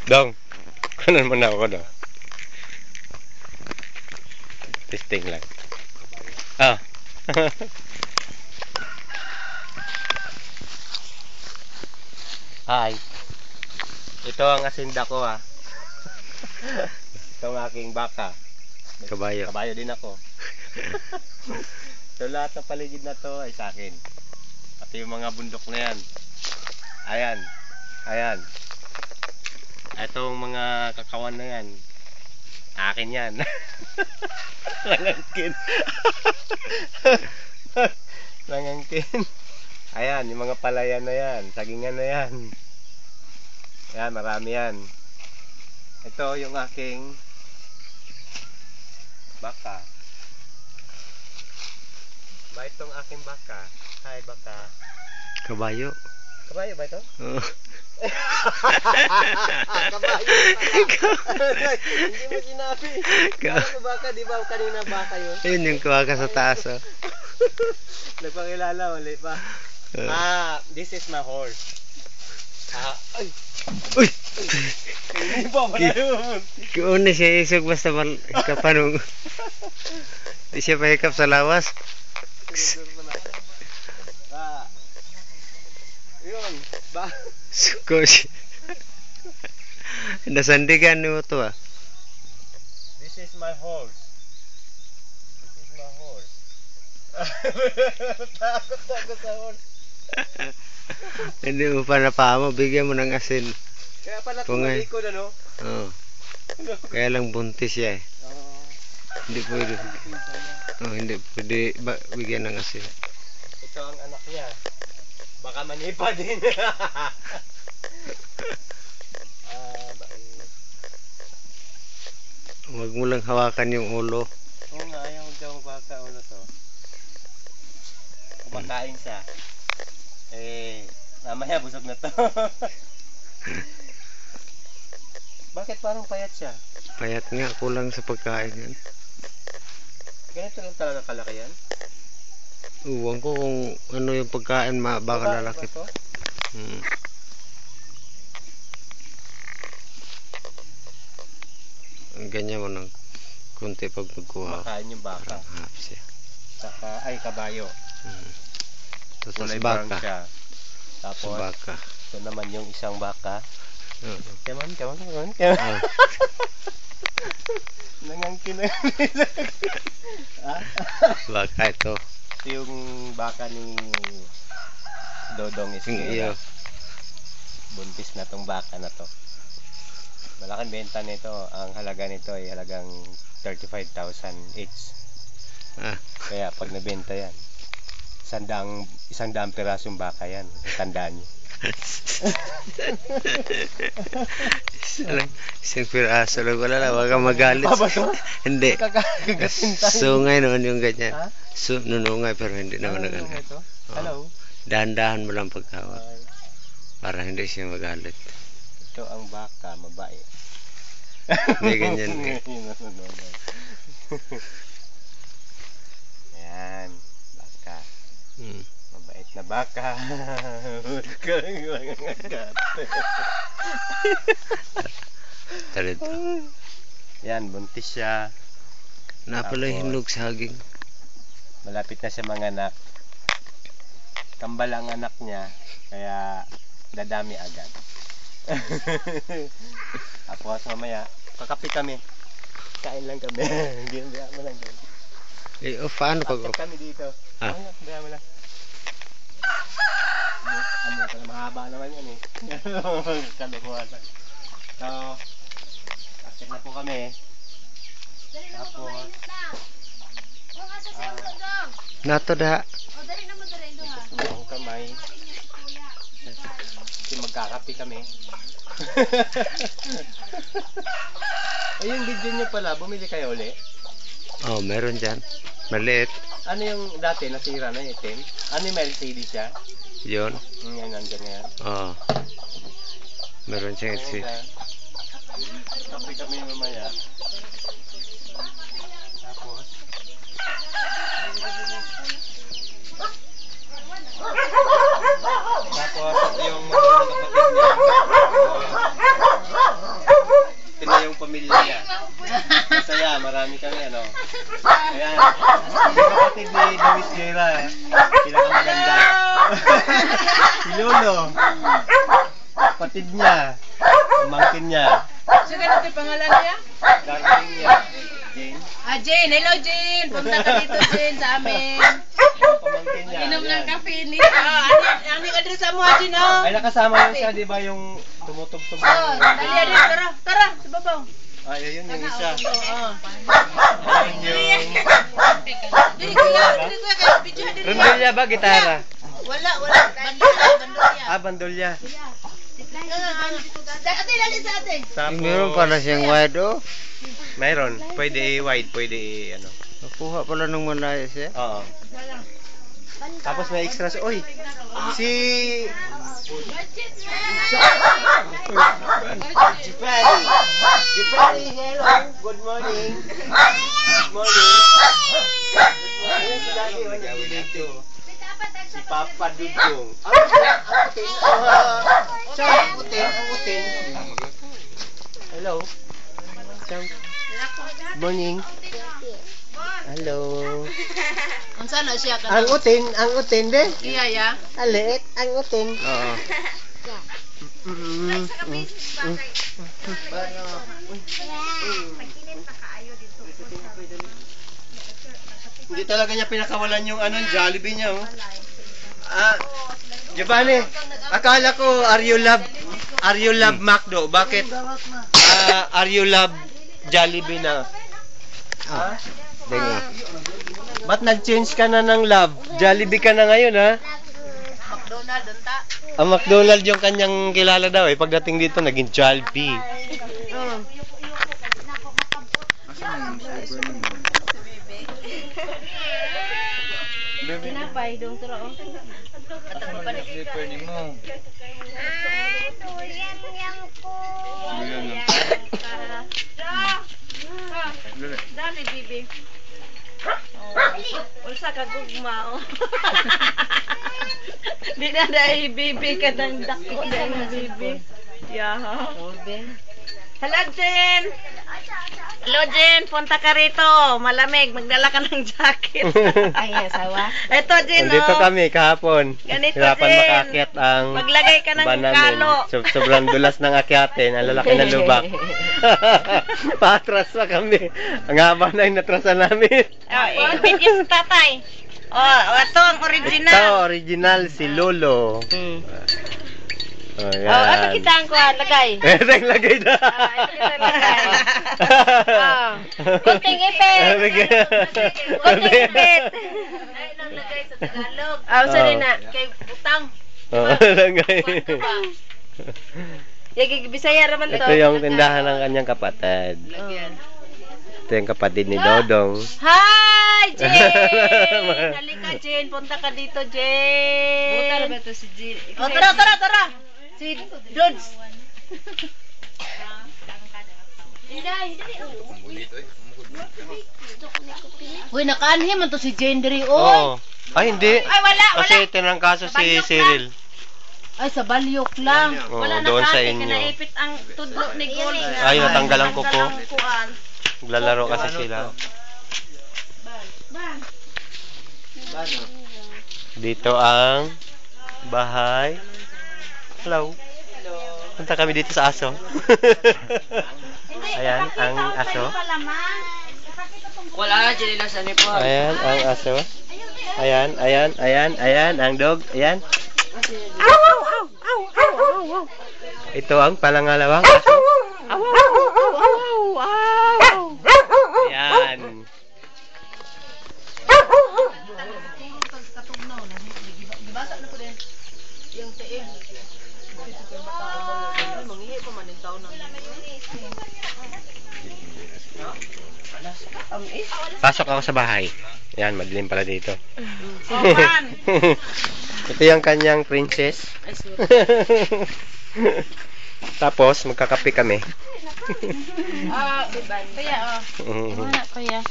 Dong, kanan mo na ako dong. Testing lang. Ah. Hi. Ito ang asinda ko ah. Ito ang aking baka. Kabayo. Kabayo din ako. So lahat ng paligid na to ay sa akin. Pati yung mga bundok na yan. Ayan. Ayan. Itong mga kakawan na yan. Akin yan. Langangkin. Langangkin. Ayan, yung mga palayan na yan. Sagingan na yan. Ayan, marami yan. Ito yung aking baka. Ba itong aking baka? Hi, baka. Kabayo. Kabayo ba ito? Oo. Kabayo. Hindi mo sinabi. Ano baka? Di ba kanina baka yun? Ayun yung kuha ka sa taas. Oh. Nagpakilala, mali pa. This is my horse. Ay. Uy! Hindi pa pala yun. Kung na siya isog basta kapanong. Di siya pahikap sa lawas. Yun. Ba? Suko siya. Nasandigan mo to ah. This is my horse. This is my horse. Takot ako sa horse. Hindi mo pa napamo, bigyan mo ng asin. Kaya pala Kung tumalikod ano? Oo. Kaya lang buntis siya eh. Hindi pwede. Hindi pwede bigyan ng asin. Ito ang anak niya. Baka manipa din. Huwag mo lang hawakan yung ulo. Oo nga, ayaw daw baka ulo to. Kumakain siya. Mamaya busog na to. Bakit parang payat siya? Payat nga, kulang sa pagkain yan. Ganito lang talaga kalaki yan? Uwang ko kung ano yung pagkain, baka lalaki. Ganyan mo ng kunti pag magkuha. Makain yung baka. Harap siya. Saka, ay kabayo. Tapos Kulay brown baka. siya. Tapos, Sa baka. ito naman yung isang baka. Come on. Nangangkin na yun. Baka ito. Ito yung baka ni Dodong Iyo. Buntis na tong baka na to. Malaking benta nito. Ang halaga nito ay halagang 35,000 each. Kaya pag nabenta yan, isang daang pirasong baka yan. Tandaan niyo. Isang piraso lang. Wala lang, wag kang magalit. Hindi. Sungay noon yung ganyan. Nunungay pero hindi naman nagano. Hello. Dahan-dahan mo lang pagkawak. Para hindi siya magalit. Ito ang baka, mabae. Hindi ganyan. Ayan, baka. Mabait na baka. Huwag kang mangangagat. Talito. Yan, buntis siya. Napala hinog sa haging. Malapit na siya manganak. Kambal ang anak niya, kaya dadami agad. Tapos mamaya, kakapi kami. Kain lang kami. Ginagawa mo lang doon. Paano pag Akit kami dito. Ginagawa mo lang. Ano ka na, mahaba naman yan eh. Kalukuhan lang. So, akit na po kami. Tapos, nato da. ang kamay. Kasi magkakapi kami. Ayun, video nyo pala, bumili kayo uli? Oh, meron dyan. Maliit. Ano yung dati, nasira na yung itim? Ano yung Mercedes siya? Yun. Yan, nandyan na yan. Oh. Meron siyang isi. Kapi kami mamaya. Tapos, yung mga kapatid niya. Kapatid niya. Pamangkin niya. Sige, ano yung pangalan niya? Darling niya. Jane. Ah, Jane. Hello, Jane. Punta ka dito, Jane, sa amin. Pamangkin niya. Inom ng Yan. kape nito. Ang address mo, Jane, oh. Ay, nakasama yun siya, di ba, yung tumutugtog. Oh, dali, dali. Tara, tara. Sa babaw. Ay, ayun yung isa. Oo. Ayun yung... Dili, kuya. Dili, kuya. Kaya video, dili. Rondolya ba, gitara? Wala, wala. Bandolya, bandolya. Ah, bandolya. Ate, dali sa ate. Tapos, Meron pala siyang wide, oh. Mayroon. Pwede i-wide, pwede ano. Nakuha pala ng malaya siya. Oo. Tapos may extra sa... Uy! Si... Jipari! Jipari, hello! Good morning! Good morning! Good morning! Lagi wala dito. Si Papa Dudong. Ang utin! Siya, ang utin! Hello! Good morning! Hello! Unsa na siya ka? Ang utin din. Iya ya. Alit, ang utin. Oo. Hindi talaga niya pinakawalan yung Jollibee niya, oh. Giovanni, akala ko are you love McDo? Bakit are you love Jollibee na? Ba't nag-change ka na ng love? Jollibee ka na ngayon, ha? McDonald unta. Ang McDonald yung kanyang kilala daw, eh. Pagdating dito, naging Jollibee. Pinapay dong tro. Slipper ni mo. Dali bibi. Ulsa ka gugma oh. Di na dai bibi ka dang dako dai na bibi. Yaha. Hello Jen. Hello Jen, punta ka rito. Malamig, magdala ka ng jacket. Ay, asawa. Ito Jen, Nandito kami kahapon. Ganito, Hirapan Jen. makakyat ang Maglagay ka ng van namin. kalo. Sobrang dulas ng akyatin. Ang lalaki ng lubak. Patras pa kami. Ang haba na yung natrasan namin. Video sa tatay. Oh, ito ang original. Ito, original si Lolo. Oh, yan. Oh, ano kita ko lagay? Ito yung lagay na. Kunting ipit. Kunting ipit. Ay, nang lagay sa Tagalog. Sorry na. Kay butang. Lagay. Yagi Bisaya raman to. Ito yung tindahan ng kanyang kapatid. Ito yung kapatid ni Dodong. Hi, Jane! Halika, Jane. Punta ka dito, Jane. Buta na ba ito si Jane? Oh, tara, tara, tara. Si Dudes. Uy, nakaanhin man to si Jane diri, oy. Oo. Ay, hindi. Ay, wala, wala. Kasi tinangkaso si Cyril. Ay, sa balyok lang. Oo, Wala doon sa nakaanhin, inyo. kinaipit ang tudlo ni Gold. Ay, natanggal ang kuko. Natanggal ang kukuan. Naglalaro kasi sila. Dito ang bahay. Hello. Punta kami dito sa aso. Ayan, ang aso. Wala, dyan lang sa nipo. Ayan, ang aso. Ayan, ayan, ayan, ayan, ang dog. Ayan. Ito ang palangalawang aso. Ayan. Pasok ako sa bahay. Ayan, madilim pala dito. Ito yung kanyang princess. Tapos, magkakape kami. Kuya, oh. Kuya.